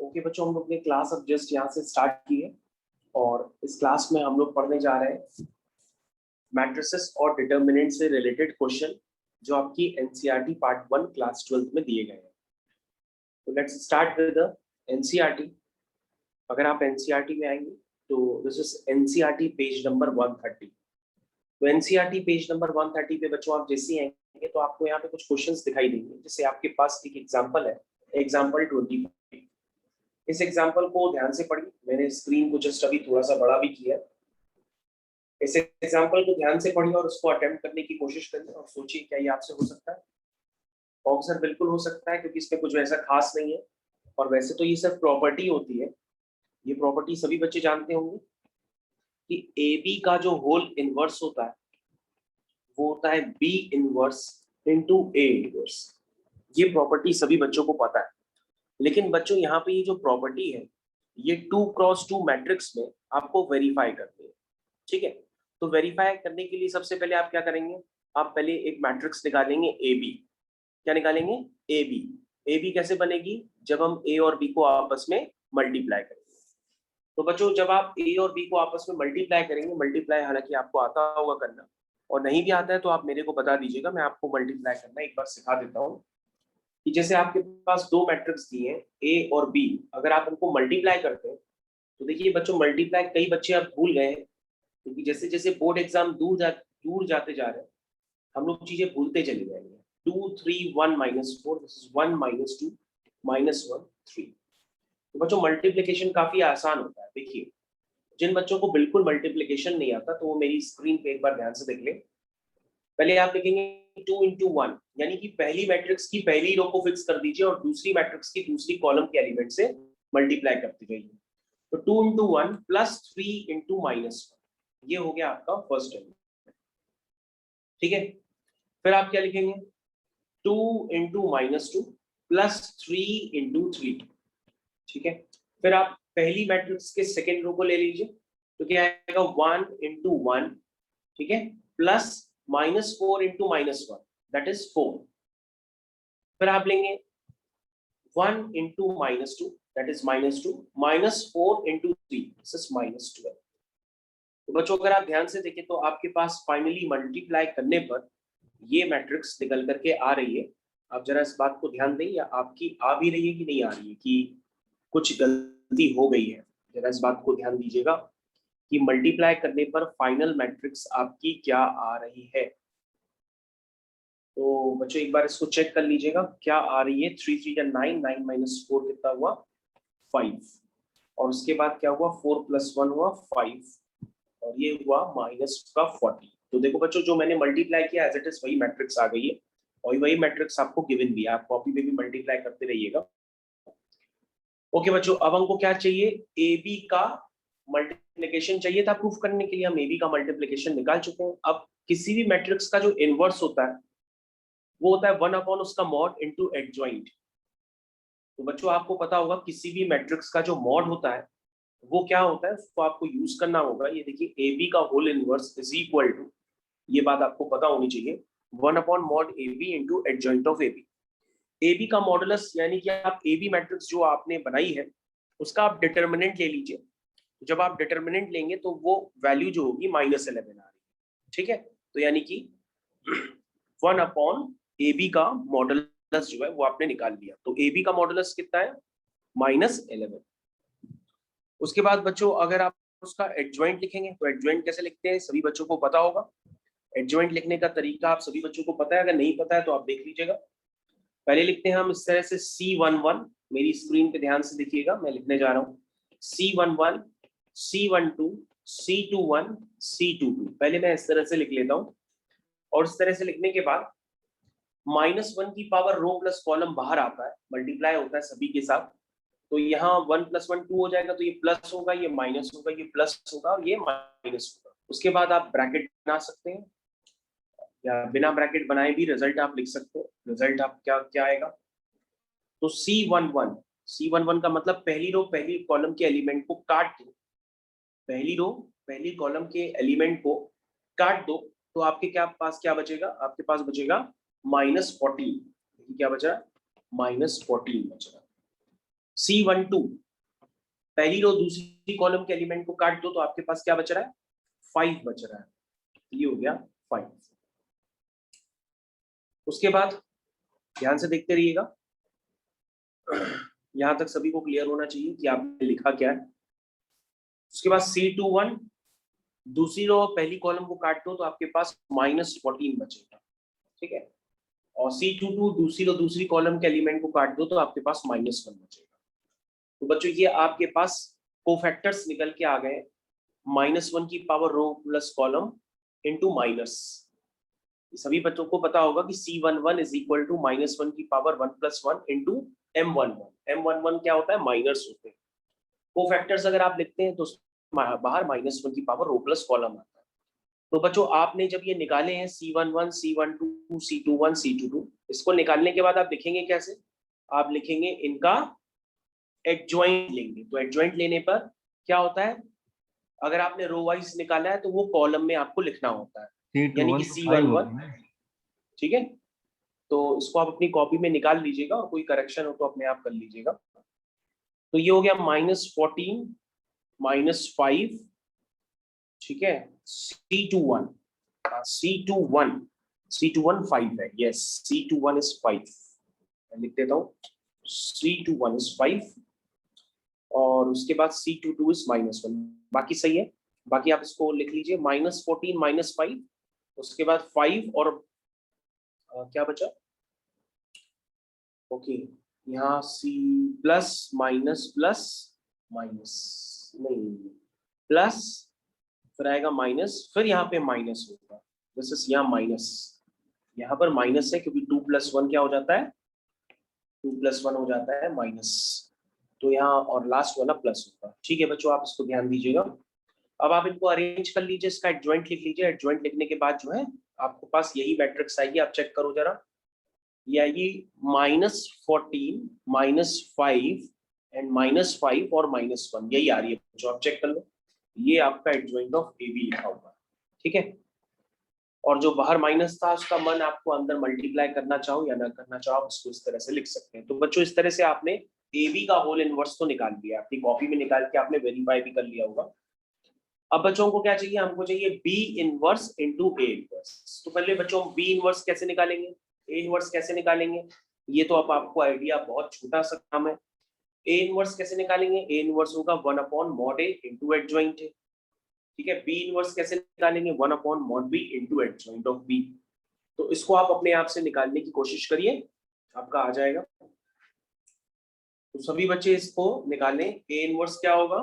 Okay बच्चों, हम लोग ने क्लास अब जस्ट यहाँ से स्टार्ट की है और इस क्लास में हम लोग पढ़ने जा रहे हैं मैट्रिसेस और डिटर्मिनेंट से रिलेटेड क्वेश्चन जो आपकी एनसीईआरटी पार्ट 1 क्लास 12 में दिए गए हैं। तो let's start with the NCERT. अगर आप एनसीईआरटी में आएंगे तो this is NCERT page number 130। तो एनसीईआरटी पेज नंबर 130 पे बच्चों आप जैसे ही आएंगे तो आपको यहाँ पे कुछ क्वेश्चंस दिखाई देंगे। जैसे आपके पास एक एग्जांपल है, एग्जांपल 25। इस एग्जांपल को ध्यान से पढ़िए। मैंने स्क्रीन को जस्ट अभी थोड़ा सा बड़ा भी किया। इस एग्जांपल को ध्यान से पढ़िए और उसको अटेम्प्ट करने की कोशिश करिए और सोचिए क्या ये आपसे हो सकता है। ऑब्जर्व बिल्कुल हो सकता है क्योंकि इसमें कुछ वैसा खास नहीं है। और वैसे तो ये सब प्रॉपर्टी होती है, ये प्रॉपर्टी सभी बच्चे जानते होंगे कि ए बी का जो होल इनवर्स होता है वो होता है बी इनवर्स इंटू ए इनवर्स। ये प्रॉपर्टी सभी बच्चों को पता है। लेकिन बच्चों यहाँ पे ये जो प्रॉपर्टी है ये 2x2 मैट्रिक्स में आपको वेरीफाई करनी है। ठीक है, तो वेरीफाई करने के लिए सबसे पहले आप क्या करेंगे, आप पहले एक मैट्रिक्स निकालेंगे ए बी। क्या निकालेंगे? ए बी। ए बी कैसे बनेगी? जब हम ए और बी को आपस में मल्टीप्लाई करेंगे। तो बच्चों जब आप ए और बी को आपस में मल्टीप्लाई करेंगे, मल्टीप्लाई हालांकि आपको आता होगा करना, और नहीं भी आता है तो आप मेरे को बता दीजिएगा, मैं आपको मल्टीप्लाई करना एक बार सिखा देता हूँ। कि जैसे आपके पास दो मैट्रिक्स दिए हैं ए और बी, अगर आप उनको मल्टीप्लाई करते हैं तो देखिए बच्चों मल्टीप्लाई कई बच्चे अब भूल गए हैं क्योंकि जैसे जैसे बोर्ड एग्जाम दूर जाते जा रहे हैं हम लोग चीजें भूलते चले जाएंगे। 2 3 1 -4, दिस इज 1 -2 -1 3। तो बच्चों मल्टीप्लिकेशन काफी आसान होता है। देखिए जिन बच्चों को बिल्कुल मल्टीप्लिकेशन नहीं आता तो वो मेरी स्क्रीन पे एक बार ध्यान से देख ले। पहले आप लिखेंगे 2 into 1, यानी कि पहली मैट्रिक्स की पहली रो को फिक्स कर दीजिए और दूसरी मैट्रिक्स की दूसरी कॉलम के एलिमेंट से मल्टीप्लाई करते जाइए। तो 2 into 1 प्लस 3 into -1, ये हो गया आपका फर्स्ट एलिमेंट। ठीक है, फिर आप क्या लिखेंगे? 2 into -2 प्लस 3 into 3। ठीक है, फिर आप पहली मैट्रिक्स के सेकेंड रो को ले लीजिए तो क्या आएगा? 1 into 1, ठीक है, प्लस -4 into -1, दैट इज 4। फिर आप लेंगे 1 into -2, that is -2, -4 into 3, this is -12। तो बच्चों अगर आप ध्यान से देखें तो आपके पास फाइनली मल्टीप्लाई करने पर ये मैट्रिक्स निकल करके आ रही है। आप जरा इस बात को ध्यान दें, या आपकी आ भी रही है कि नहीं आ रही है, कि कुछ गलती हो गई है। जरा इस बात को ध्यान दीजिएगा कि मल्टीप्लाई करने पर फाइनल मैट्रिक्स आपकी क्या आ रही है। तो बच्चों एक बार इसको चेक कर लीजिएगा क्या आ रही है। 3 3 या 9, 9 - 4 कितना हुआ? 5। और उसके बाद क्या हुआ? 4 + 1 हुआ 5, और ये हुआ -40। तो देखो बच्चों जो मैंने मल्टीप्लाई किया एज इट इज वही मैट्रिक्स आ गई है, और वही मैट्रिक्स आपको गिवन भी है। आप कॉपी पे भी मल्टीप्लाई करते रहिएगा। ओके बच्चों, अब हमको क्या चाहिए? ए बी का मल्टीप्लिकेशन चाहिए था प्रूफ करने के लिए। हम ए बी का मल्टीप्लिकेशन निकाल चुके हैं। अब किसी भी मैट्रिक्स का जो इनवर्स होता है वो होता है 1 अपॉन उसका मॉड इनटू एडजॉइंट। तो बच्चों आपको पता होगा किसी भी मैट्रिक्स का जो मॉड होता है वो क्या होता है, उसको आपको यूज करना होगा। ये देखिए ए बी का whole inverse is equal to, ये बात आपको पता होनी चाहिए, 1 upon mod A B into adjoint of A B. A B का मॉडुलस यानी कि आप ए बी मैट्रिक्स जो आपने बनाई है उसका आप डिटर्मिनेंट ले लीजिए। जब आप डिटर्मिनेंट लेंगे तो वो वैल्यू जो होगी -11 आ रही है। ठीक है, तो यानी कि 1 अपॉन ए बी का मॉडुलस जो है वो आपने निकाल लिया। तो ए बी का मॉडुलस कितना है? -11। उसके बाद बच्चों अगर आप उसका एडजॉइंट लिखेंगे तो एडजॉइंट कैसे लिखते हैं सभी बच्चों को पता होगा। एडजॉइंट लिखने का तरीका आप सभी बच्चों को पता है, अगर नहीं पता है तो आप देख लीजिएगा। पहले लिखते हैं हम इस तरह से C11, मेरी स्क्रीन पे ध्यान से देखिएगा, मैं लिखने जा रहा हूँ C11 C12 C21 C22। पहले मैं इस तरह से लिख लेता हूँ, और इस तरह से लिखने के बाद -1 की पावर रो प्लस कॉलम बाहर आता है, मल्टीप्लाई होता है सभी के साथ। तो यहाँ 1 + 1 2 हो जाएगा, तो ये प्लस होगा, ये माइनस होगा, ये प्लस होगा और ये माइनस होगा। उसके बाद आप ब्रैकेट बना सकते हैं, या बिना ब्रैकेट बनाए भी रिजल्ट आप लिख सकते हैं। रिजल्ट आप क्या क्या आएगा? तो C11 का मतलब पहली रो पहली कॉलम के एलिमेंट को काट दो, पहली रो पहली कॉलम के एलिमेंट को काट दो, तो आपके पास क्या बचेगा? आपके पास बचेगा -14। क्या बचा? -14 बच रहा। C12 पहली रो दूसरी कॉलम के एलिमेंट को काट दो तो आपके पास क्या बच रहा है, 5 बच रहा है, ये हो गया 5। उसके बाद ध्यान से देखते रहिएगा, यहां तक सभी को क्लियर होना चाहिए कि आपने लिखा क्या है। उसके बाद C21 दूसरी रो पहली कॉलम को काट दो तो आपके पास -14 बचेगा, ठीक है। और C22 दूसरी रो दूसरी कॉलम के एलिमेंट को काट दो तो आपके पास -1 बचेगा। तो बच्चों ये आपके पास कोफैक्टर्स निकल के आ गए, -1 की पावर रो प्लस कॉलम इंटू माइनस। सभी बच्चों को पता होगा कि C11 इज इक्वल टू -1 की पावर 1 + 1 इंटू M11। M11 क्या होता है, माइनस होते हैं। कोफैक्टर्स अगर आप लिखते हैं तो बाहर -1 की पावर रो प्लस कॉलम आता है। तो बच्चों आपने जब ये निकाले हैं C11, C12, C21, C22, इसको निकालने के बाद आप लिखेंगे कैसे, आप लिखेंगे इनका एडजॉइंट लेंगे। तो एडजॉइंट लेने पर क्या होता है, अगर आपने रो वाइज निकाला है तो वो कॉलम में आपको लिखना होता है, यानी कि C11, ठीक है। तो इसको आप अपनी कॉपी में निकाल लीजिएगा और कोई करेक्शन हो तो अपने आप कर लीजिएगा। तो ये हो गया -14 -5, ठीक है। C21 C21 5 है, यस C21 इज 5, मैं लिख देता हूँ C21 इज 5 और उसके बाद C22 इज -1, बाकी सही है। बाकी आप इसको लिख लीजिए -14 -5, उसके बाद 5 और क्या बचा, ओके यहाँ C plus minus plus minus नहीं प्लस, फिर आएगा माइनस, फिर यहाँ पे माइनस होगा, जैसे यहाँ माइनस, यहाँ पर माइनस है क्योंकि 2 + 1 क्या हो जाता है, 2 + 1 हो जाता है माइनस, तो यहाँ और लास्ट वाला प्लस होगा, ठीक है बच्चों आप इसको ध्यान दीजिएगा। अब आप इनको अरेंज कर लीजिए, इसका एडजॉइंट लिख लीजिए। एडजॉइंट लिखने के बाद जो है आपके पास यही मैट्रिक्स आएगी, आप चेक करो जरा, ये आएगी -14 -5 एंड -5 और -1, यही आ रही है जो आप चेक कर लो, ये आपका एडजॉइंट ऑफ ए बी लिखा हुआ है, ठीक है। और जो बाहर माइनस था उसका मन आपको अंदर मल्टीप्लाई करना चाहो या ना करना चाहो, उसको इस तरह से लिख सकते हैं। तो बच्चों इस तरह से आपने ए बी का होल इनवर्स तो निकाल लिया, आपकी कॉपी में निकाल के आपने वेरीफाई भी कर लिया होगा। अब बच्चों को क्या चाहिए, हमको चाहिए बी इनवर्स इंटू ए इनवर्स। तो पहले बच्चों बी इनवर्स कैसे निकालेंगे, ए इनवर्स कैसे निकालेंगे, ये तो अब आपको आइडिया, बहुत छोटा सा काम है। ए इनवर्स कैसे निकालेंगे, ए इनवर्स होगा 1/mod A इंटू एडजॉइंट ए, ठीक है। बी इनवर्स कैसे निकालेंगे, 1/mod B into adjoint of B. तो इसको आप अपने आप से निकालने की कोशिश करिए, आपका आ जाएगा। तो सभी बच्चे इसको निकालें, ए इनवर्स क्या होगा,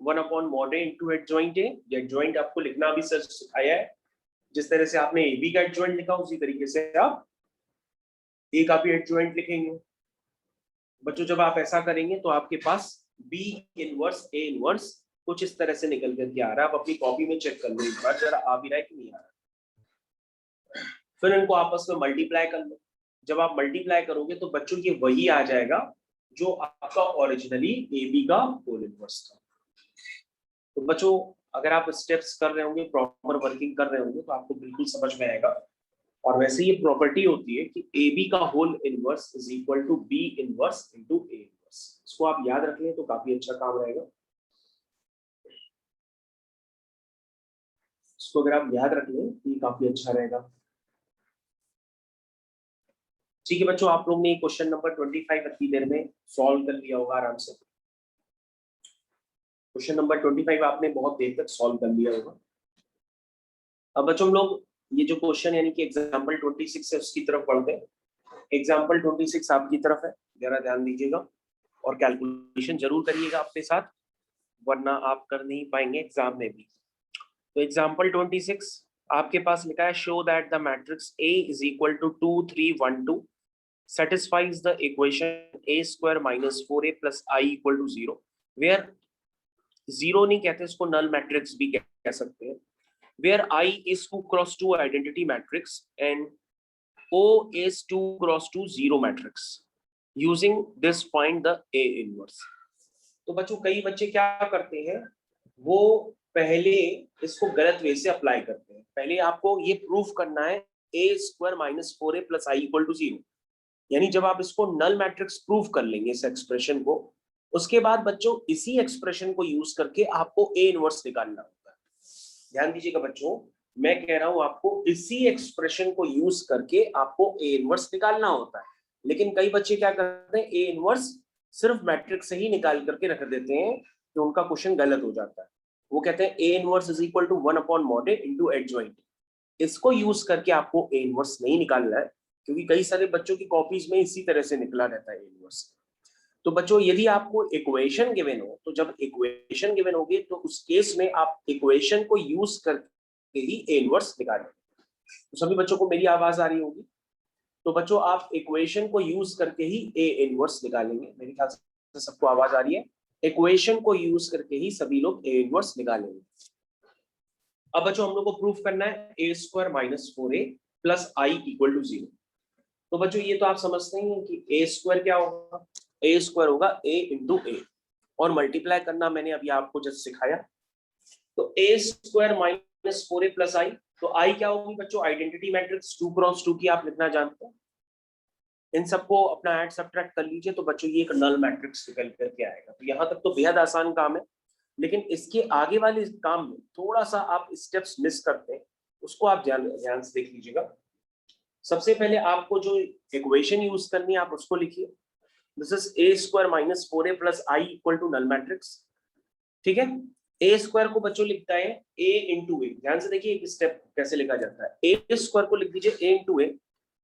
1/mod A into adjoint A. Adjoint आपको लिखना भी सर सिखाया है, जिस तरह से आपने ए बी का एडजॉइंट लिखा उसी तरीके से आप ए का भी एडजॉइंट लिखेंगे। बच्चों जब आप ऐसा करेंगे तो आपके पास बी इनवर्स ए इनवर्स कुछ इस तरह से निकल करके आ रहा है। आप अपनी कॉपी में चेक कर लो एक बार जरा, आ भी रहा है कि नहीं आ रहा। फिर इनको आपस में मल्टीप्लाई कर लो, जब आप मल्टीप्लाई करोगे तो बच्चों ये वही आ जाएगा जो आपका ओरिजिनली ए बी का होल इनवर्स था। तो बच्चों अगर आप स्टेप्स कर रहे होंगे, प्रॉपर वर्किंग कर रहे होंगे तो आपको बिल्कुल समझ में आएगा। और वैसे ये प्रॉपर्टी होती है कि ए बी का whole inverse is equal to B inverse into A inverse. इसको आप याद रख लें तो काफी अच्छा काम रहेगा। इसको अगर आप याद रख लें तो ये काफी अच्छा रहेगा। ठीक है बच्चों, आप लोग ने क्वेश्चन नंबर 25 इतनी देर में सॉल्व कर लिया होगा आराम से। क्वेश्चन नंबर 25 आपने बहुत देर तक सॉल्व कर लिया होगा। अब बच्चों हम लोग ये जो क्वेश्चन यानी कि एग्जाम्पल 26 है उसकी तरफ बढ़ते हैं। एग्जाम्पल 26 आपकी तरफ है, जरा ध्यान दीजिएगा और कैलकुलेशन जरूर करिएगा अपने साथ, वरना आप कर नहीं पाएंगे एग्जाम में भी। तो एग्जाम्पल 26 आपके पास लिखा है, show that the matrix A is equal to 2 3 1 2 satisfies the equation a square minus 4a plus I equal to 0, where 0 नहीं कहते, इसको null matrix भी कह सकते हैं, where I is 2 cross 2 identity matrix and O is 2 cross 2 0 matrix. Using this find the A inverse. तो बच्चों कई बच्चे क्या करते हैं, वो पहले इसको गलत वे से अप्लाई करते हैं। पहले आपको ये प्रूफ करना है a square minus 4a plus I equal to 0, यानी जब आप इसको नल मैट्रिक्स प्रूव कर लेंगे इस एक्सप्रेशन को, उसके बाद बच्चों इसी एक्सप्रेशन को यूज करके आपको ए इनवर्स निकालना होता है। ध्यान दीजिएगा बच्चों, मैं कह रहा हूं आपको इसी एक्सप्रेशन को यूज करके आपको ए इनवर्स निकालना होता है। लेकिन कई बच्चे क्या करते हैं, ए इनवर्स सिर्फ मैट्रिक्स से ही निकाल करके रख देते हैं, तो उनका क्वेश्चन गलत हो जाता है। वो कहते हैं A inverse is equal to 1/mod into adjoint. इसको यूज करके आपको ए इनवर्स नहीं निकालना है, क्योंकि कई सारे बच्चों की कॉपीज में इसी तरह से निकला रहता है ए इनवर्स। तो बच्चों यदि आपको इक्वेशन गिवन हो, तो जब इक्वेशन गिवन होगी तो उस केस में आप इक्वेशन को यूज करके ही ए इनवर्स निकालेंगे। तो सभी बच्चों को मेरी आवाज आ रही होगी। तो बच्चों आप इक्वेशन को यूज करके ही ए इनवर्स निकालेंगे। मेरे ख्याल से सबको आवाज आ रही है। इक्वेशन को यूज करके ही सभी लोग ए इनवर्स निकालेंगे। अब बच्चों हम लोग को प्रूफ करना है a square minus 4a plus I equal to 0। तो बच्चों ये तो आप समझते हैं कि ए स्क्वायर क्या होगा, ए स्क्वायर होगा ए इंटू ए, और मल्टीप्लाई करना मैंने अभी आपको जस्ट सिखाया। तो ए स्क्वायर माइनस 4a प्लस आई, तो आई क्या होगी बच्चों, आइडेंटिटी मैट्रिक्स 2 क्रॉस 2 की आप लिखना जानते हैं। इन सबको अपना ऐड सब्ट्रैक्ट कर लीजिए, तो बच्चों ये एक नल मैट्रिक्स निकल करके आएगा। तो यहाँ तक तो बेहद आसान काम है, लेकिन इसके आगे वाले काम में थोड़ा सा आप स्टेप्स मिस करते हैं, उसको आप ध्यान से देख लीजिएगा। सबसे पहले आपको जो इक्वेशन यूज करनी है आप उसको लिखिए। This is A square minus 4a plus I equal to null matrix. ठीक है, ए स्क्वायर को बच्चों लिखता है ए इंटू ए। ध्यान से देखिए एक स्टेप कैसे लिखा जाता है। ए स्क्वायर को लिख दीजिए ए इंटू ए,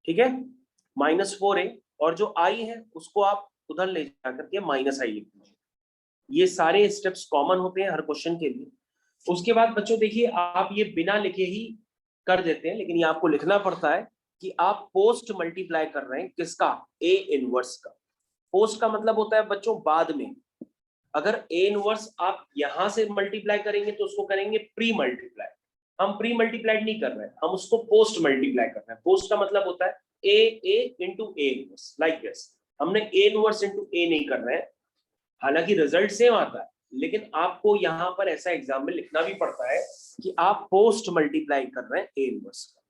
ठीक है, माइनस 4a, और जो आई है उसको आप उधर ले जाकर के माइनस आई लिख दीजिए। ये सारे स्टेप्स कॉमन होते हैं हर क्वेश्चन के लिए। उसके बाद बच्चों देखिए आप ये बिना लिखे ही कर देते हैं, लेकिन ये आपको लिखना पड़ता है कि आप पोस्ट मल्टीप्लाई कर रहे हैं किसका, ए इनवर्स का। पोस्ट का मतलब होता है बच्चों बाद में। अगर ए इनवर्स आप यहां से मल्टीप्लाई करेंगे तो उसको करेंगे प्री मल्टीप्लाई। हम प्री मल्टीप्लाई नहीं कर रहे हैं, हम उसको पोस्ट मल्टीप्लाई कर रहे हैं। पोस्ट का मतलब होता है a into A inverse, like this. हमने ए इनवर्स इंटू ए नहीं कर रहे हैं, हालांकि रिजल्ट सेम आता है, लेकिन आपको यहाँ पर ऐसा एग्जाम में लिखना भी पड़ता है कि आप पोस्ट मल्टीप्लाई कर रहे हैं ए इनवर्स का।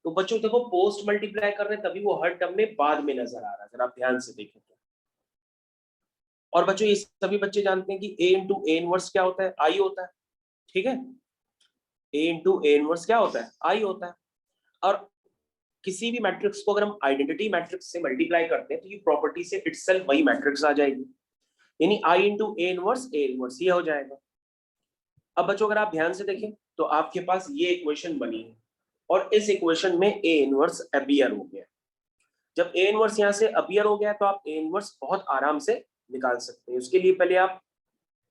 तो बच्चों देखो पोस्ट मल्टीप्लाई कर रहे हैं तभी वो हर टर्म में बाद में नजर आ रहा है, अगर आप ध्यान से देखें तो। और बच्चों ये सभी बच्चे जानते हैं कि ए इंटू ए इनवर्स क्या होता है, आई होता है। ठीक है, ए इंटू ए इनवर्स क्या होता है, आई होता है। और किसी भी मैट्रिक्स को अगर हम आइडेंटिटी मैट्रिक्स से मल्टीप्लाई करते हैं तो ये प्रॉपर्टी से इटसेल्फ वही मैट्रिक्स आ जाएगी, यानी आई इंटू ए इनवर्स ये हो जाएगा। अब बच्चों अगर आप ध्यान से देखें तो आपके पास ये इक्वेशन बनी है, और इस इक्वेशन में ए इनवर्स अपीयर हो गया। जब ए इनवर्स यहाँ से अपीयर हो गया तो आप ए इनवर्स बहुत आराम से निकाल सकते हैं। उसके लिए पहले आप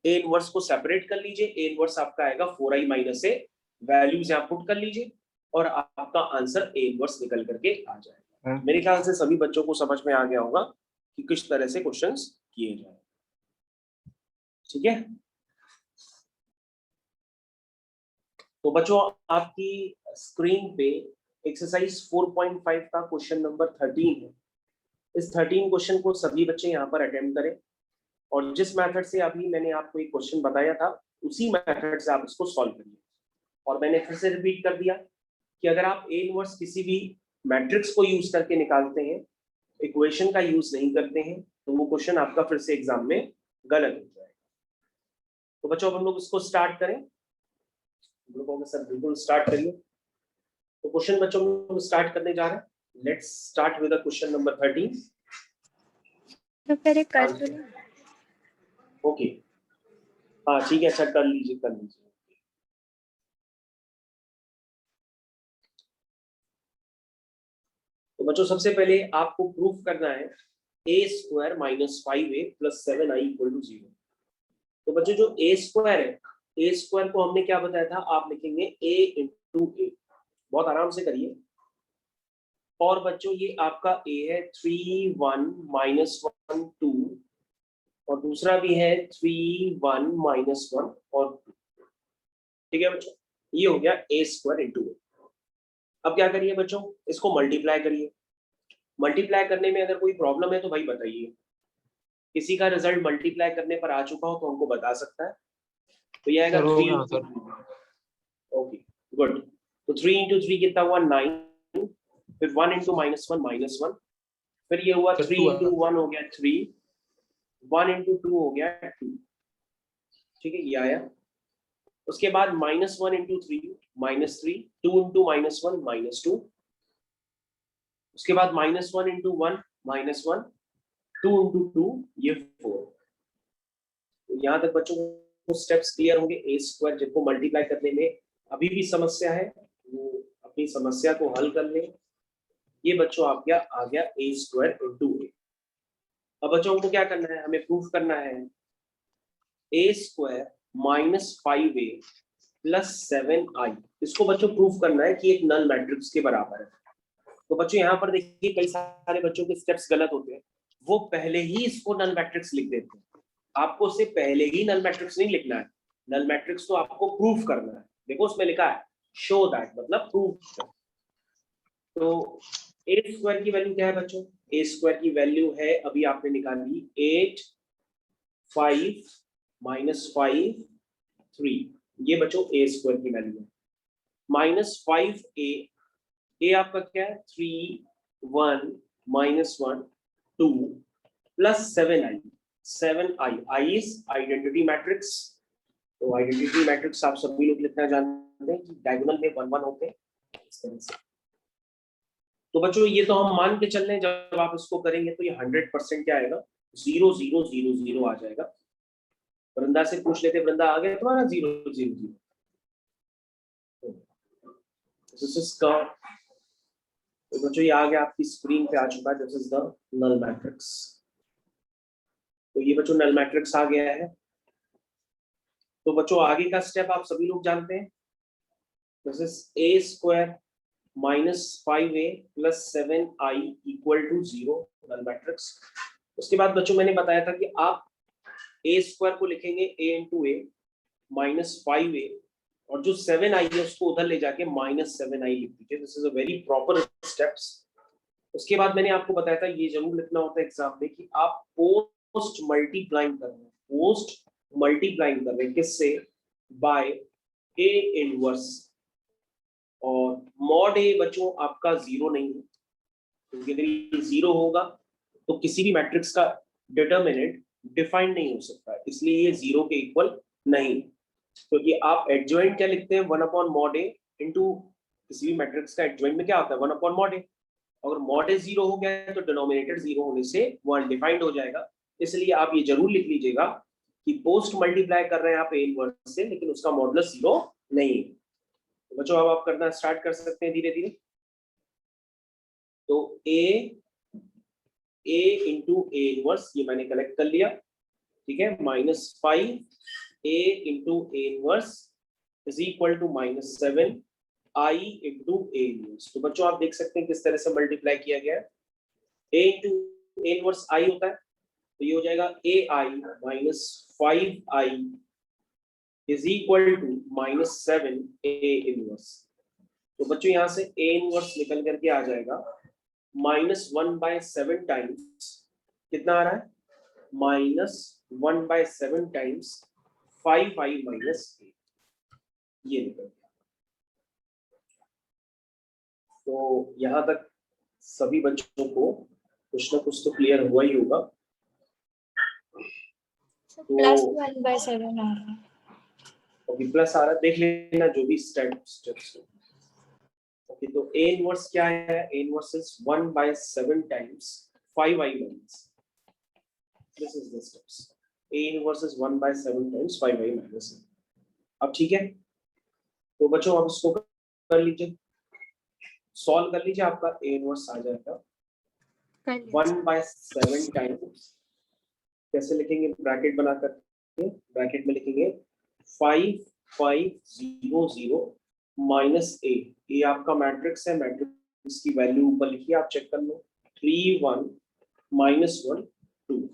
ए इनवर्स को सेपरेट कर लीजिए। ए इनवर्स आपका आएगा 4i माइनस ए, वैल्यूज यहाँ पुट कर लीजिए और आपका आंसर ए इनवर्स निकल करके आ जाएगा। मेरे ख्याल से सभी बच्चों को समझ में आ गया होगा कि किस तरह से क्वेश्चंस किए जाए। ठीक है, तो बच्चों आपकी स्क्रीन पे एक्सरसाइज 4.5 का क्वेश्चन नंबर 13 है। इस 13 क्वेश्चन को सभी बच्चे यहाँ पर अटेम्प्ट करें, और जिस मेथड से अभी मैंने आपको एक क्वेश्चन बताया था उसी मेथड से आप इसको सॉल्व करिए। और मैंने फिर से रिपीट कर दिया कि अगर आप ए इनवर्स किसी भी मैट्रिक्स को यूज करके निकालते हैं, इक्वेशन का यूज नहीं करते हैं, तो वो क्वेश्चन आपका फिर से एग्जाम में गलत हो जाएगा। तो बच्चों अब हम लोग इसको स्टार्ट करें। सर बिल्कुल स्टार्ट करिए। तो क्वेश्चन बच्चों हम स्टार्ट करने जा रहे हैं। Let's start with the question number 13। तो पहले कर दो। ओके, हाँ ठीक है, अच्छा कर लीजिए। तो बच्चों सबसे पहले आपको प्रूफ करना है a square minus 5a plus 7i equal to 0। तो बच्चों जो ए स्क्वायर है, ए स्क्वायर को हमने क्या बताया था, आप लिखेंगे ए इंटू ए। बहुत आराम से करिए। और बच्चों ये आपका ए है 3 1 माइनस 1 2, और दूसरा भी है 3 1 माइनस 1 और 2। ठीक है बच्चों, ये हो गया ए स्क्वायर इंटू ए। अब क्या करिए बच्चों, इसको मल्टीप्लाई करिए। मल्टीप्लाई करने में अगर कोई प्रॉब्लम है तो भाई बताइए। किसी का रिजल्ट मल्टीप्लाई करने पर आ चुका हो तो हमको बता सकता है। तो ये आएगा 3। Okay good. तो 3 इंटू 3 कितना हुआ, 9। फिर 1 इंटू -1 -1, फिर ये हुआ Plus 3 two into 1 हो गया 3, 1 into 2 हो गया 2, ठीक है ये आया। उसके बाद -1 into 3 -3, 2 into -1 -2, उसके बाद -1 into 1 -1, 2 into 2 ये 4। तो यहाँ तक बच्चों को स्टेप्स क्लियर होंगे। ए स्क्वायर जिनको मल्टीप्लाई करने में अभी भी समस्या है वो अपनी समस्या को हल कर ले। ये बच्चों आ गया ए स्क्वायर इंटू ए। अब बच्चों को क्या करना है, हमें प्रूफ करना है a square -5a plus 7i। इसको बच्चों प्रूफ करना है कि एक नल मैट्रिक्स के बराबर है। तो बच्चों यहाँ पर देखिए कई सारे बच्चों के स्टेप्स गलत होते हैं, वो पहले ही इसको नल मैट्रिक्स लिख देते हैं। आपको उससे पहले ही नल मैट्रिक्स नहीं लिखना है, नल मैट्रिक्स तो आपको प्रूफ करना है। देखो उसमें लिखा है शो दैट, मतलब प्रूफ। तो ए स्क्वायर की वैल्यू क्या है बच्चों, ए स्क्वायर की वैल्यू है अभी आपने निकाली 8 5 -5 3, ये बच्चों ए स्क्वायर की वैल्यू है। -5a, ए आपका क्या है 3 1 -1 2 plus 7i, 7i, i is identity matrix. तो आइडेंटिटी मैट्रिक्स आप सभी लोग लिखना जानते हैं कि डायगोनल में 1 1 होते हैं इस तरह से। तो बच्चों ये तो हम मान के चल रहे हैं, जब आप इसको करेंगे तो ये 100% क्या आएगा 0 0 0 0 आ जाएगा। वृंदा से पूछ लेते, वृंदा आ गया तुम्हारा 0 0 0। दिस इज का, तो बच्चों ये आ गया आपकी स्क्रीन पे आ चुका है, this is the null matrix. तो ये बच्चों नल मैट्रिक्स आ गया है। तो बच्चों आगे का स्टेप आप सभी लोग जानते हैं, this is A square -5a plus 7i equal to 0, null matrix. उसके बाद बच्चों मैंने बताया था कि आप ए स्क्वायर को लिखेंगे a इंटू ए -5a, और जो 7i है उसको उधर ले जाके -7i लिख दीजिए। This is a very proper steps. उसके बाद मैंने आपको बताया था ये जरूर लिखना होता है एग्जाम में कि आप पोस्ट मल्टीप्लाइंग कर रहे हैं, पोस्ट मल्टीप्लाइंग कर रहे हैं किससे, बाय ए इनवर्स। और मॉड ए बच्चों आपका 0 नहीं है, क्योंकि अगर ये 0 होगा तो किसी भी मैट्रिक्स का डिटरमिनेंट डिफाइन नहीं हो सकता, इसलिए ये 0 के इक्वल नहीं। क्योंकि आप एडजॉइंट क्या लिखते हैं 1/mod a इनटू किसी भी मैट्रिक्स का एडजॉइंट में क्या होता है 1/mod a। अगर mod a 0 हो गया तो डिनोमिनेटर 0 होने से वो अनडिफाइंड हो जाएगा। इसलिए आप ये जरूर लिख लीजिएगा कि पोस्ट मल्टीप्लाई कर रहे हैं आप ए इनवर्स से, लेकिन उसका मॉडुलस 0 नहीं है। तो बच्चों अब आप करना स्टार्ट कर सकते हैं धीरे धीरे। तो ए इंटू ए इनवर्स ये मैंने कलेक्ट कर लिया, ठीक है। -5 a into A inverse is equal to -7 i into A inverse. तो बच्चों आप देख सकते हैं किस तरह से मल्टीप्लाई किया गया है। a into A inverse i होता है, तो ये हो जाएगा ai -5i is equal to -7 a inverse. तो बच्चों यहाँ से a इनवर्स निकल करके आ जाएगा -1/7 टाइम्स, कितना आ रहा है -1/7 टाइम्स 5i माइनस a, ये निकल गया। तो यहाँ तक सभी बच्चों को कुछ ना कुछ तो क्लियर हुआ ही होगा। +1/7 आ रहा है। ओके प्लस आ रहा है, देख लेना जो भी स्टेप्स। ओके तो a इनवर्स क्या है, a inverse is 1/7 times 5i minus, this is the steps. a inverse is 1/7 times 5i minus. अब ठीक है, तो बच्चों आप इसको कर लीजिए, सॉल्व कर लीजिए, आपका a इनवर्स आ जाएगा 1/7 टाइम्स, कैसे लिखेंगे ब्रैकेट बनाकर, ब्रैकेट में लिखेंगे 5 5 0 0 माइनस a, ये आपका मैट्रिक्स है, मैट्रिक्स की वैल्यू ऊपर लिखिए, आप चेक कर लो 3 1 -1 2,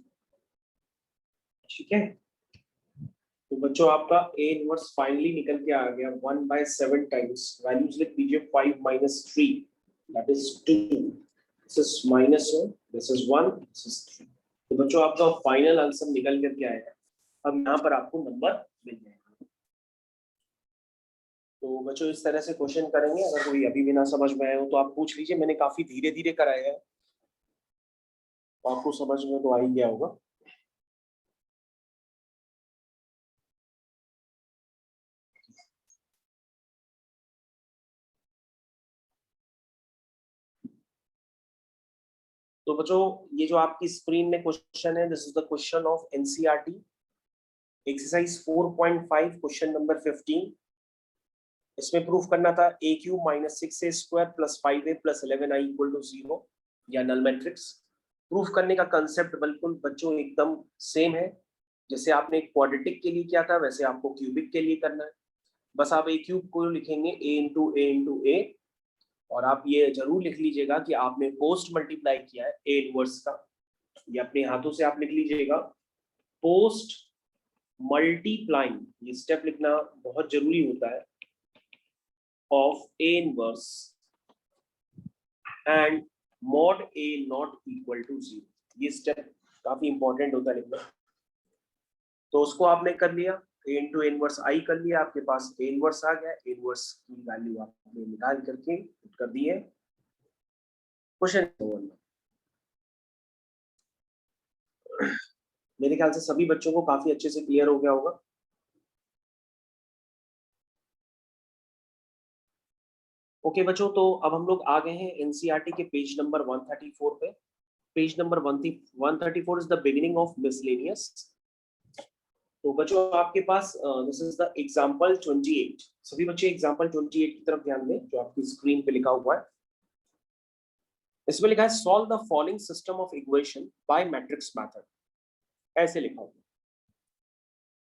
ठीक है। तो बच्चों आपका a इनवर्स फाइनली निकल के आ गया 1/7 टाइम्स, वैल्यूज लिख दीजिए 5 - 3 that is 2, this is -1, this is 1, this is 3। तो बच्चों आपका फाइनल आंसर निकल करके आएगा। अब यहाँ पर आपको नंबर मिल जाएगा। तो बच्चों इस तरह से क्वेश्चन करेंगे, अगर कोई अभी भी ना समझ में आए हो तो आप पूछ लीजिए, मैंने काफी धीरे धीरे कराया है। तो आपको समझ में तो आ ही गया होगा। तो बच्चों ये जो आपकी स्क्रीन में क्वेश्चन है, this is the question of NCERT exercise 4.5 question number 15। इसमें प्रूफ करना था a cube minus 6a² plus 5a plus 11i equal to 0 या नल मैट्रिक्स। प्रूफ करने का कंसेप्ट बिल्कुल बच्चों एकदम सेम है, जैसे आपने क्वाड्रेटिक के लिए किया था वैसे आपको क्यूबिक के लिए करना है। बस आप ए क्यूब को लिखेंगे a × a और आप ये जरूर लिख लीजिएगा कि आपने पोस्ट मल्टीप्लाई किया है ए इनवर्स का। ये अपने हाथों से आप लिख लीजिएगा, पोस्ट मल्टीप्लाइंग, ये स्टेप लिखना बहुत जरूरी होता है, of A inverse and mod A not equal to 0। ये स्टेप काफी इंपॉर्टेंट होता है लिखना। तो उसको आपने कर लिया, a इंटू इनवर्स आई कर लिया, आपके पास a इनवर्स आ गया। a इनवर्स की वैल्यू आपने निकाल करके कर दी है। क्वेश्चन मेरे ख्याल से सभी बच्चों को काफी अच्छे से क्लियर हो गया होगा। ओके बच्चों, तो अब हम लोग आ गए हैं एनसीईआरटी के पेज नंबर 134 पे। Page number 134 is the beginning of miscellaneous. तो बच्चों आपके पास दिस इज द एग्जांपल 28। सभी बच्चे एग्जांपल 28 की तरफ ध्यान दें जो आपकी स्क्रीन पे लिखा हुआ है। इसमें लिखा है solve the following system of equation by matrix method, ऐसे लिखा हुआ।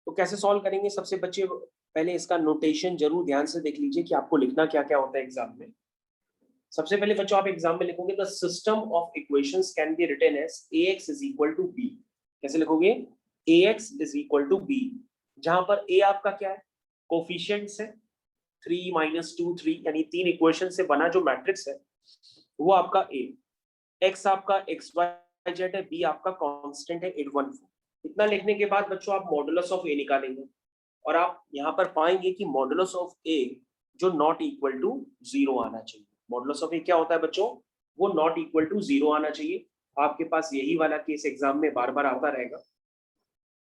तो कैसे सॉल्व करेंगे? सबसे बच्चे पहले इसका नोटेशन जरूर ध्यान से देख लीजिए कि आपको लिखना क्या क्या होता है एग्जाम में। सबसे पहले बच्चों आप एग्जाम में लिखोगे the system of equations can be written as ax is equal to b। कैसे लिखोगे? ax is equal to b, जहां पर a आपका क्या है? कोफिशिएंट्स है, 3 - 2 3, यानी 3 इक्वेशन से बना जो मैट्रिक्स है वो आपका a, x आपका xyz है, b आपका कांस्टेंट है 814। इतना लिखने के बाद बच्चों आप मॉडुलस ऑफ a निकालेंगे और आप यहाँ पर पाएंगे कि मॉडुलस ऑफ a जो नॉट इक्वल टू 0 आना चाहिए। मॉडुलस ऑफ a क्या होता है बच्चों? वो नॉट इक्वल टू 0 आना चाहिए। आपके पास यही वाला केस एग्जाम में बार बार आता रहेगा।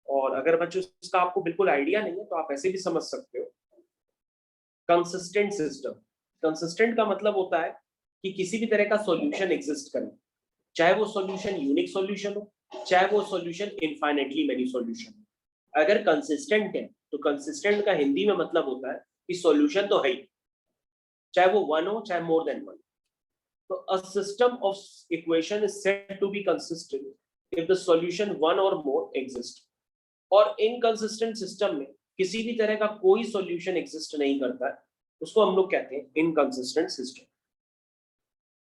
और अगर बच्चों इसका आपको बिल्कुल आइडिया नहीं है तो आप ऐसे भी समझ सकते हो, कंसिस्टेंट सिस्टम। कंसिस्टेंट का मतलब होता है कि किसी भी तरह का सॉल्यूशन एग्जिस्ट करे, चाहे वो सॉल्यूशन यूनिक सॉल्यूशन हो, चाहे वो सॉल्यूशन इनफाइनाइटली मेनी सॉल्यूशन हो। अगर कंसिस्टेंट है तो कंसिस्टेंट का हिंदी में मतलब होता है कि सॉल्यूशन तो है ही, चाहे वो वन हो चाहे मोर देन वन। तो a system of equation is said to be consistent if the solution one और मोर एग्जिस्ट। और इनकंसिस्टेंट सिस्टम में किसी भी तरह का कोई सॉल्यूशन एग्जिस्ट नहीं करता है, उसको हम लोग कहते हैं इनकंसिस्टेंट सिस्टम।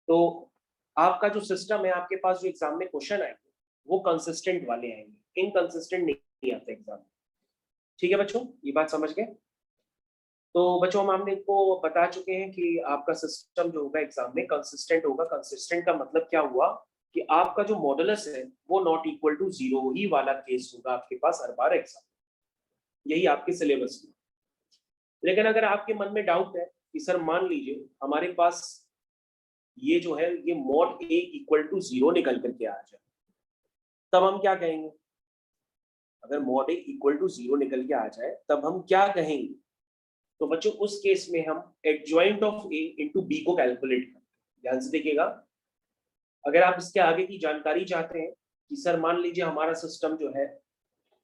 तो आपका जो सिस्टम है, आपके पास जो एग्जाम में क्वेश्चन आएंगे वो कंसिस्टेंट वाले आएंगे, इनकंसिस्टेंट नहीं आते एग्जाम में। ठीक है बच्चों, ये बात समझ गए? तो बच्चों हम आपने को बता चुके हैं कि आपका सिस्टम जो होगा एग्जाम में कंसिस्टेंट होगा। कंसिस्टेंट का मतलब क्या हुआ कि आपका जो मॉडुलस है वो नॉट इक्वल टू 0 ही वाला केस होगा आपके पास हर बार एग्जाम, यही आपके सिलेबस में। लेकिन अगर आपके मन में डाउट है कि सर मान लीजिए हमारे पास ये जो है ये मॉड a इक्वल टू 0 निकल करके आ जाए, तब हम क्या कहेंगे? अगर मॉड a इक्वल टू 0 निकल के आ जाए तब हम क्या कहेंगे? तो बच्चों उस केस में हम adjoint of a into b को कैलकुलेट करते हैं। ध्यान से देखिएगा, अगर आप इसके आगे की जानकारी चाहते हैं कि सर मान लीजिए हमारा सिस्टम जो है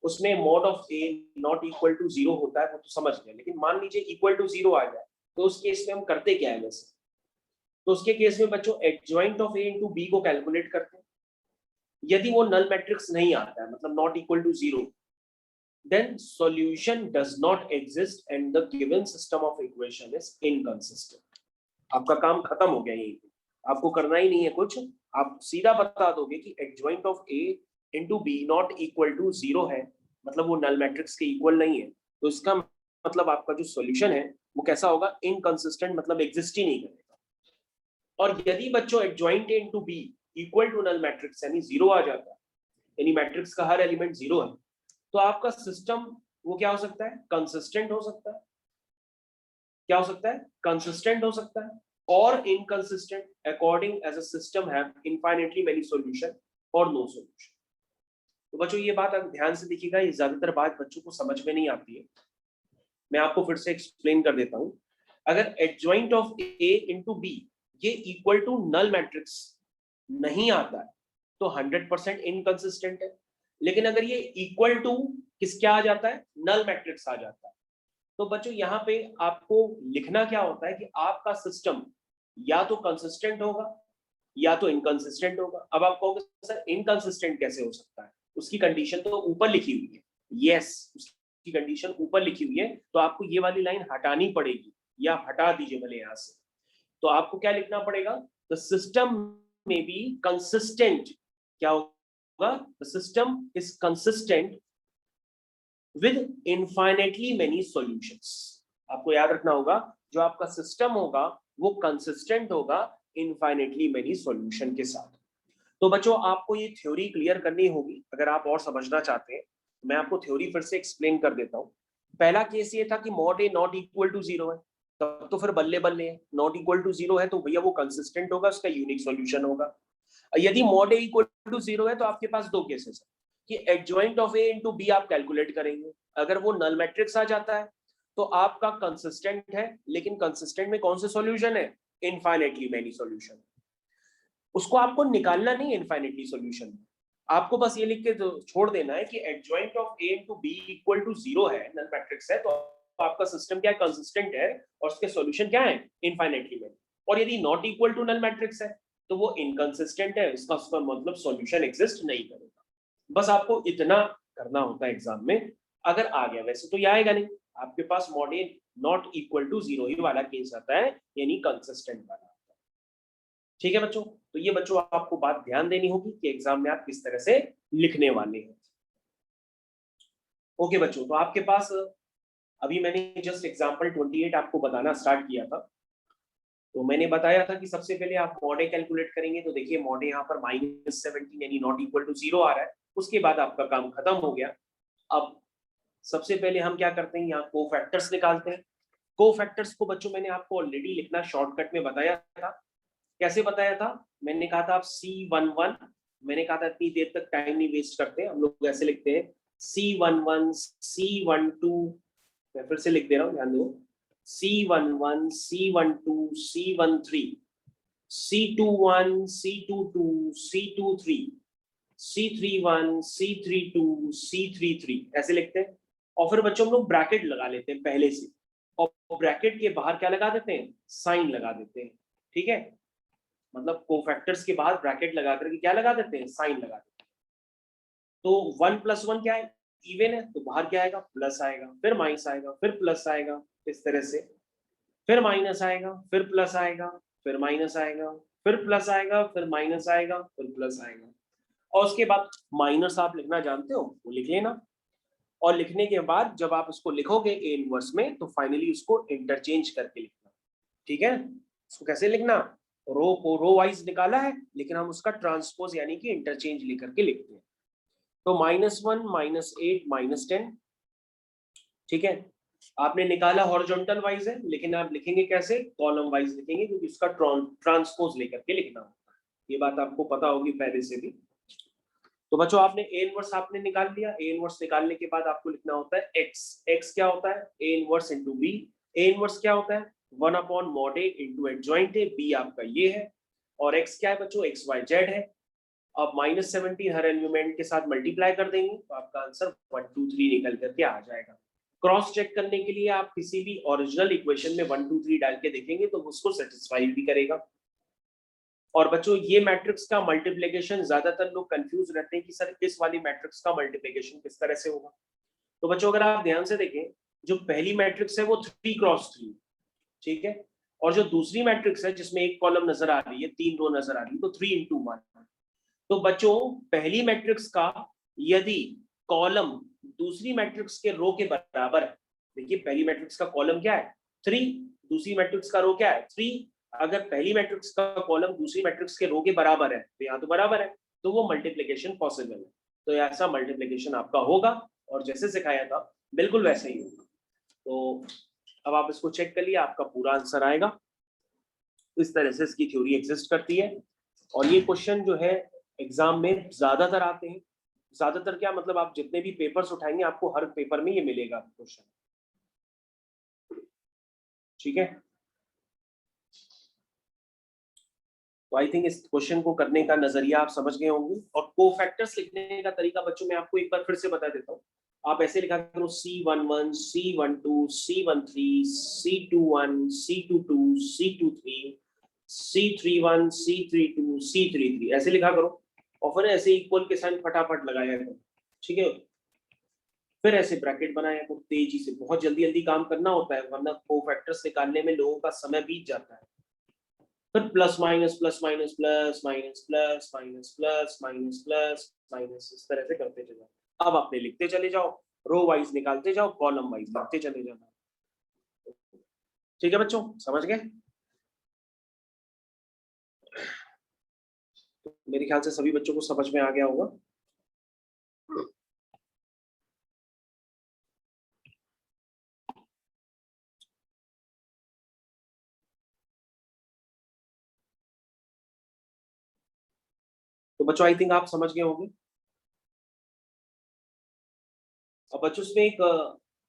उसमें mod of a not equal to 0 होता है, वो तो समझ गए, लेकिन मान लीजिए इक्वल टू 0 आ जाए तो उस केस में हम करते क्या है वैसे? तो उसके केस में बच्चों adjoint of a into b को कैलकुलेट करते हैं। यदि वो नल मैट्रिक्स नहीं आता है, मतलब not equal to 0, then solution does not exist and the given system of equation is inconsistent। आपका काम खत्म हो गया, यही आपको करना ही नहीं है कुछ, आप सीधा बता दोगे कि adjoint of a into B not equal to 0 है, मतलब वो नल मैट्रिक्स के इक्वल नहीं है। तो इसका मतलब आपका जो सॉल्यूशन है वो कैसा होगा? इनकंसिस्टेंट, मतलब एग्जिस्ट ही नहीं करेगा। और यदि बच्चों adjoint a into B equal to null matrix यानी 0 आ जाता है, यानी मैट्रिक्स का हर एलिमेंट 0 है, तो आपका सिस्टम वो क्या हो सकता है? कंसिस्टेंट हो सकता है। क्या हो सकता है? कंसिस्टेंट हो सकता है और inconsistent according as a system have infinitely many solution और नो सॉल्यूशन। तो बच्चों ये बात आप ध्यान से देखिएगा, ये ज्यादातर बात बच्चों को समझ में नहीं आती है, मैं आपको फिर से एक्सप्लेन कर देता हूं। अगर adjoint of A into B ये इक्वल टू नल मैट्रिक्स नहीं आता है तो 100% इनकंसिस्टेंट है, लेकिन अगर ये इक्वल टू किस क्या आ जाता है, नल मैट्रिक्स आ जाता है। तो बच्चों यहाँ पे आपको लिखना क्या होता है कि आपका सिस्टम या तो कंसिस्टेंट होगा या तो इनकंसिस्टेंट होगा। अब आप कहोगे सर इनकंसिस्टेंट कैसे हो सकता है, उसकी कंडीशन तो ऊपर लिखी हुई है। यस, उसकी कंडीशन ऊपर लिखी हुई है, तो आपको ये वाली लाइन हटानी पड़ेगी या हटा दीजिए भले यहां से। तो आपको क्या लिखना पड़ेगा, द सिस्टम में बी कंसिस्टेंट, क्या होगा, the system is consistent with infinitely many solutions. आपको याद रखना होगा जो आपका सिस्टम होगा वो कंसिस्टेंट होगा इनफाइनेटली मेनी सॉल्यूशन के साथ। तो बच्चों आपको ये थ्योरी क्लियर करनी होगी, अगर आप और समझना चाहते हैं मैं आपको थ्योरी फिर से एक्सप्लेन कर देता हूं। पहला केस ये था कि mod A not equal to zero है, तब तो फिर बल्ले बल्ले है, नॉट इक्वल टू जीरो है तो भैया वो कंसिस्टेंट होगा, उसका यूनिक सॉल्यूशन होगा। यदि mod A equal to zero है तो आपके पास दो केसेस है कि adjoint of A into B आप कैलकुलेट करेंगे, अगर वो नल मैट्रिक्स आ जाता है तो आपका कंसिस्टेंट है, लेकिन कंसिस्टेंट में कौन से सॉल्यूशन है, इनफाइनेटली मेनी सॉल्यूशन। उसको आपको निकालना नहीं इनफाइनेटली सॉल्यूशन, आपको बस ये लिख के छोड़ देना है कि adjoint of A into B equal to zero है, नल मैट्रिक्स है, तो आपका सिस्टम क्या है, कंसिस्टेंट है, और उसके सॉल्यूशन क्या है, इनफाइनेटली मेनी। और यदि not equal to null matrix है तो वो इनकंसिस्टेंट है, इसका उसका मतलब सॉल्यूशन एग्जिस्ट नहीं करेगा। बस आपको इतना करना होता है एग्जाम में, अगर आ गया, वैसे तो ये आएगा नहीं, आपके पास mod A not equal to zero ही वाला केस आता है, यानी कंसिस्टेंट वाला। ठीक है बच्चों, तो ये बच्चों आपको बात ध्यान देनी होगी कि एग्जाम में आप किस तरह से लिखने वाले हैं। ओके बच्चों, तो आपके पास अभी मैंने जस्ट एग्जांपल 28 आपको बताना स्टार्ट किया था। तो मैंने बताया था कि सबसे पहले आप मॉड ए कैलकुलेट करेंगे, तो देखिए मॉड ए यहाँ पर -17 यानी नॉट इक्वल टू जीरो आ रहा है, उसके बाद आपका काम खत्म हो गया। अब सबसे पहले हम क्या करते हैं, यहाँ कोफैक्टर्स निकालते हैं। कोफैक्टर्स को बच्चों मैंने आपको ऑलरेडी लिखना शॉर्टकट में बताया था। कैसे बताया था, मैंने कहा था आप C11, मैंने कहा था इतनी देर तक टाइम नहीं वेस्ट करते, हम लोग ऐसे लिखते हैं C11 C12, मैं फिर से लिख दे रहा हूँ, ध्यान दो, C11 C12 C13 C21 C22 C23 C31 C32 C33 ऐसे लिखते हैं। और फिर बच्चों हम लोग ब्रैकेट लगा लेते हैं पहले से, और ब्रैकेट के बाहर क्या लगा देते हैं, साइन लगा देते हैं। ठीक है, मतलब कोफैक्टर्स के बाद ब्रैकेट लगा करके क्या लगा देते हैं, साइन लगा देते हैं। तो 1 + 1 क्या है, इवन है, तो बाहर क्या आएगा, प्लस आएगा, फिर माइनस आएगा, फिर प्लस आएगा, इस तरह से, फिर माइनस आएगा, फिर प्लस आएगा, फिर माइनस आएगा, फिर प्लस आएगा, फिर माइनस आएगा, फिर प्लस आएगा। और उसके बाद माइनस आप लिखना जानते हो वो लिख लेना, और लिखने के बाद जब आप उसको लिखोगे ए इनवर्स में तो फाइनली उसको इंटरचेंज करके लिखना। ठीक है, इसको कैसे लिखना, रो को रो वाइज निकाला है, लेकिन हम उसका ट्रांसपोज यानी कि इंटरचेंज लेकर के लिखते हैं। तो -1 -8 -10, ठीक है, आपने निकाला हॉरिजॉन्टल वाइज है, लेकिन आप लिखेंगे कैसे, कॉलम वाइज लिखेंगे, क्योंकि उसका ट्रांसपोज लेकर के लिखना होता है। ये बात आपको पता होगी पहले से भी। तो बच्चों आपने ए इनवर्स आपने निकाल लिया, ए इनवर्स निकालने के बाद आपको लिखना होता है एक्स। एक्स क्या होता है, A inverse into B. A inverse क्या होता है, 1/mod a into adjoint A, B आपका ये है, और एक्स क्या है बच्चों, एक्स वाई जेड है। अब -17 हर एलिमेंट के साथ मल्टीप्लाई कर देंगे तो आपका आंसर 1 2 3 निकल करके आ जाएगा। क्रॉस चेक करने के लिए आप किसी भी ओरिजिनल इक्वेशन में 1 2 3 डाल के देखेंगे तो उसको सेटिस्फाई भी करेगा। और बच्चों ये मैट्रिक्स का मल्टीप्लिकेशन ज्यादातर लोग कंफ्यूज रहते हैं कि सर इस वाली मैट्रिक्स का मल्टीप्लिकेशन किस तरह से होगा। तो बच्चों अगर आप ध्यान से देखें, जो पहली मैट्रिक्स है वो 3 क्रॉस 3, ठीक है, और जो दूसरी मैट्रिक्स है जिसमें एक कॉलम नजर आ रही है, 3 रो नजर आ रही है, तो 3 × 1। तो बच्चों पहली मैट्रिक्स का यदि कॉलम दूसरी मैट्रिक्स के रो के बराबर है, देखिए पहली मैट्रिक्स का कॉलम क्या है 3, दूसरी मैट्रिक्स का रो क्या है 3, अगर पहली मैट्रिक्स का कॉलम दूसरी मैट्रिक्स के रो के बराबर है तो यहाँ तो बराबर है, तो वो मल्टीप्लिकेशन पॉसिबल है। तो ऐसा मल्टीप्लिकेशन आपका होगा, और जैसे सिखाया था बिल्कुल वैसे ही होगा। तो अब आप इसको चेक कर लिया, आपका पूरा आंसर आएगा। इस तरह से इसकी थ्योरी एग्जिस्ट करती है। और ये क्वेश्चन जो है एग्जाम में ज्यादातर आते हैं। ज्यादातर क्या मतलब, आप जितने भी पेपर्स उठाएंगे आपको हर पेपर में ये मिलेगा क्वेश्चन। ठीक है, तो आई थिंक इस क्वेश्चन को करने का नजरिया आप समझ गए होंगे। और कोफैक्टर्स लिखने का तरीका बच्चों मैं आपको एक बार फिर से बता देता हूँ। आप ऐसे लिखा करो C11, C12, C13, C21, C22, C23, C31, C32, C33, ऐसे लिखा करो। और फिर ऐसे इक्वल के साइन फटाफट लगाया करो। ठीक है, फिर ऐसे ब्रैकेट बनाया करो तेजी से, बहुत जल्दी जल्दी काम करना होता है वरना कोफैक्टर्स निकालने में लोगों का समय बीत जाता है। फिर plus minus plus minus plus minus plus minus plus minus plus minus, इस तरह से करते चले जाओ। अब आपने लिखते चले जाओ, रो वाइज निकालते जाओ, कॉलम वाइज लिखते चले जाना। ठीक है बच्चों, समझ गए? तो मेरे ख्याल से सभी बच्चों को समझ में आ गया होगा। तो बच्चों आई थिंक आप समझ गए होंगे। अब बच्चों इसमें एक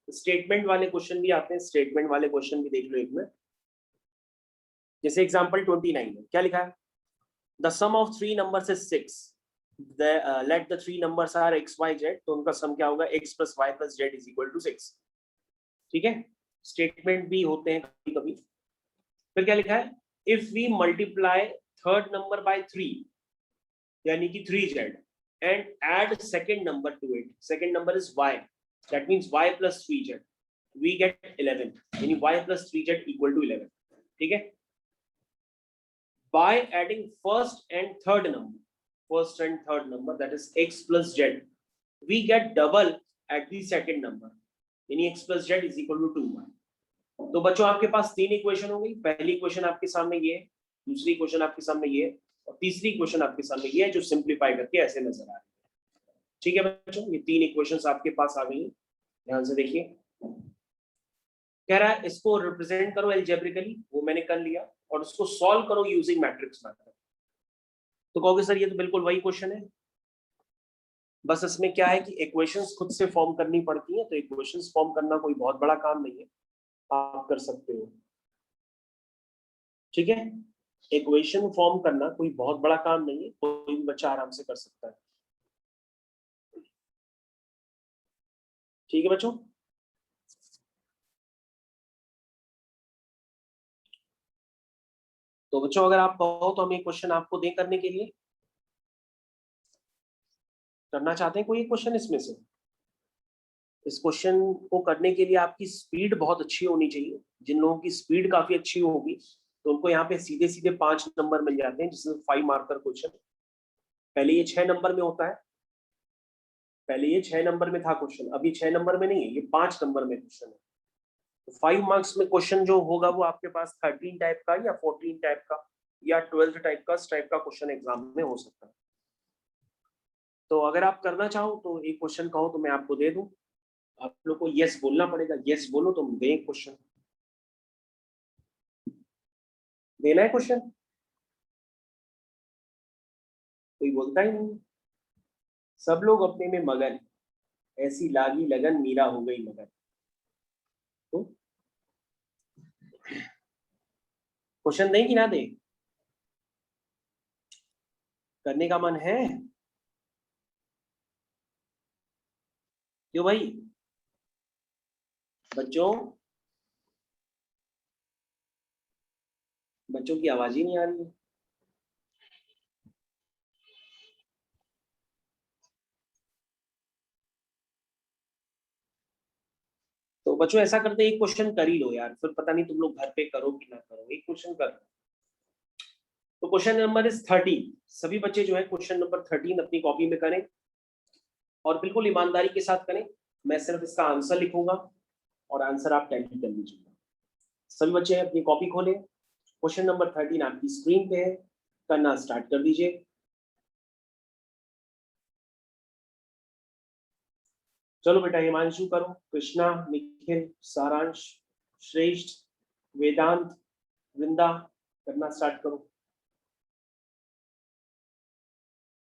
स्टेटमेंट वाले क्वेश्चन भी आते हैं, स्टेटमेंट वाले क्वेश्चन भी देख लो एक में। जैसे एग्जांपल 29 में क्या लिखा है, the sum of three numbers is 6, let the three numbers are x y z, तो उनका सम क्या होगा, x + y + z = 6। ठीक है, स्टेटमेंट भी होते हैं कभी कभी। फिर क्या लिखा है, if we multiply third number by 3 यानी कि 3z and add second number to it, second number is y, that means y + 3z, we get 11, यानी y + 3z = 11। ठीक है, by adding first and third number, that is x + z, we get double at the second number, यानी x + z = 2y। तो बच्चों आपके पास तीन equation हो गई। पहली इक्वेशन आपके सामने ये है, दूसरी इक्वेशन आपके सामने ये है, और तीसरी इक्वेशन आपके सामने ये है जो सिंप्लीफाई करके ऐसे नजर आ रही है। ठीक है बच्चों, ये तीन इक्वेशंस आपके पास आ गई हैं। ध्यान से देखिए, कह रहा है इसको रिप्रेजेंट करो एल्जेब्रिकली, वो मैंने कर लिया, और उसको सॉल्व करो यूजिंग मैट्रिक्स मेथड। तो कहोगे सर ये तो बिल्कुल वही क्वेश्चन है, बस इसमें क्या है कि इक्वेशंस खुद से फॉर्म करनी पड़ती है। तो इक्वेशंस फॉर्म करना कोई बहुत बड़ा काम नहीं है, आप कर सकते हो। ठीक है, इक्वेशन फॉर्म करना कोई बहुत बड़ा काम नहीं है, कोई भी बच्चा आराम से कर सकता है। ठीक है बच्चों, तो बच्चों अगर आप कहो तो हम एक क्वेश्चन आपको दें करने के लिए, करना चाहते हैं कोई एक क्वेश्चन इसमें से? इस क्वेश्चन को करने के लिए आपकी स्पीड बहुत अच्छी होनी चाहिए। जिन लोगों की स्पीड काफी अच्छी होगी तो उनको यहाँ पे सीधे सीधे 5 नंबर मिल जाते हैं, जिसमें 5 मार्कर क्वेश्चन। पहले ये 6 नंबर में होता है, पहले ये 6 नंबर में था क्वेश्चन, अभी 6 नंबर में नहीं है, ये 5 नंबर में क्वेश्चन है। तो 5 मार्क्स में क्वेश्चन जो होगा वो आपके पास 13 टाइप का या 14 टाइप का या 12 टाइप का, इस टाइप का क्वेश्चन एग्जाम में हो सकता है। तो अगर आप करना चाहो तो एक क्वेश्चन कहो तो मैं आपको दे दूं, आप लोग को यस बोलना पड़ेगा, यस बोलो तो हम दें क्वेश्चन। देना है क्वेश्चन? कोई बोलता ही नहीं, सब लोग अपने में मगन, ऐसी लागी लगन मीरा हो गई मगन। तो क्वेश्चन दें कि ना दें? करने का मन है? क्यों भाई बच्चों, बच्चों की आवाज ही नहीं आ रही है। तो बच्चों ऐसा करते एक क्वेश्चन कर ही लो यार, फिर पता नहीं तुम लोग घर पे करो कि ना करो, एक क्वेश्चन कर। तो क्वेश्चन नंबर इज 13, सभी बच्चे जो है क्वेश्चन नंबर 13 अपनी कॉपी में करें और बिल्कुल ईमानदारी के साथ करें। मैं सिर्फ इसका आंसर लिखूंगा और आंसर आप टैली कर लीजिएगा। सभी बच्चे अपनी कॉपी खोलें, क्वेश्चन नंबर 13 आपकी स्क्रीन पे है, करना स्टार्ट कर दीजिए। चलो बेटा, हिमांशु करो, कृष्णा, निखिल, सारांश, श्रेष्ठ, वेदांत, वृंदा, करना स्टार्ट करो।